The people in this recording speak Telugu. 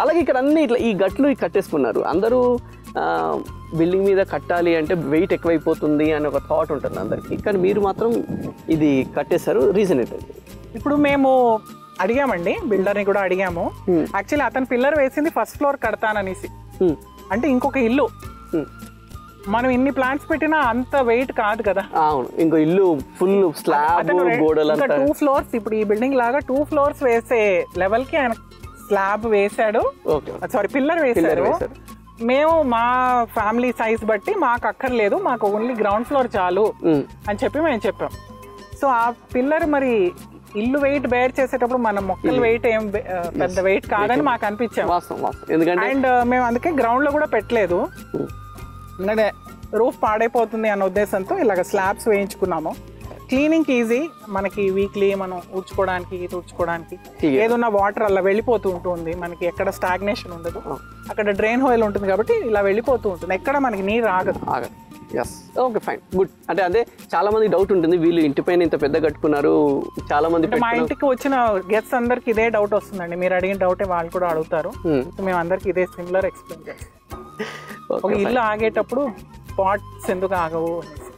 అలాగే ఇక్కడ అన్ని ఇట్లా ఈ గట్లు కట్టేసుకున్నారు. అందరూ బిల్డింగ్ మీద కట్టాలి అంటే వెయిట్ ఎక్కువైపోతుంది అని ఒక థాట్ ఉంటుంది అందరికి, కానీ మీరు మాత్రం ఇది కట్టేశారు. రీజన్ ఏంటండి? ఇప్పుడు మేము అడిగామండి, బిల్డర్ని కూడా అడిగాము. యాక్చువల్లీ అతను పిల్లర్ వేసింది ఫస్ట్ ఫ్లోర్ కడతాననేసి, అంటే ఇంకొక ఇల్లు. మనం ఇన్ని ప్లాంట్స్ పెట్టినా అంత వెయిట్ కాదు కదా. అవును, ఇంకో ఇల్లు ఫుల్ స్లాబ్ గోడలు 2 ఫ్లోర్స్, ఇప్పుడు ఈ బిల్డింగ్ లాగా 2 ఫ్లోర్స్ వేసే లెవెల్ కి ఆయన స్లాబ్ వేసాడు, సారీ పిల్లర్ వేసాడు. మేము మా ఫ్యామిలీ సైజ్ బట్టి మాకు అక్కర్లేదు, మాకు ఓన్లీ గ్రౌండ్ ఫ్లోర్ చాలు అని చెప్పి మేము చెప్పాం. సో ఆ పిల్లర్ మరి ఇల్లు వెయిట్ బేర్ చేసేటప్పుడు మన మొక్కల వెయిట్ ఏం పెద్ద వెయిట్ కాదని మాకు అనిపించాం. అండ్ మేము అందుకే గ్రౌండ్ లో కూడా పెట్టలేదు, ఎందుకంటే రూఫ్ పాడైపోతుంది అన్న ఉద్దేశంతో ఇలాగ స్లాబ్స్ వేయించుకున్నాము. క్లీనింగ్ ఈజీ, మనకి వీక్లీ మనం ఊడ్చుకోవడానికి తుడుచుకోవడానికి, ఏదన్నా వాటర్ అలా వెళ్ళిపోతూ ఉంటుంది, మనకి ఎక్కడ స్టాగ్నేషన్ ఉండదు, అక్కడ డ్రైన్ హోల్ ఉంటుంది కాబట్టి ఇలా వెళ్ళిపోతూ ఉంటుంది, ఎక్కడ మనకి నీరు ఆగదు. Okay fine, good. అంటే అదే చాలా మంది డౌట్ ఉంటుంది, వీళ్ళు ఇంటి పైన ఇంత పెద్ద కట్టుకున్నారు, చాలా మంది మా ఇంటికి వచ్చిన గెస్ట్స్ అందరికి ఇదే డౌట్ వస్తుందండి, మీరు అడిగిన డౌటే వాళ్ళు కూడా అడుగుతారు. మేము అందరికి ఇదే సిమిలర్ ఎక్స్ప్లెయిన్ చేస్తాం. ఒక ఇల్లు ఆగేటప్పుడు పాట్స్ ఎందుకు ఆగవు అనేసి.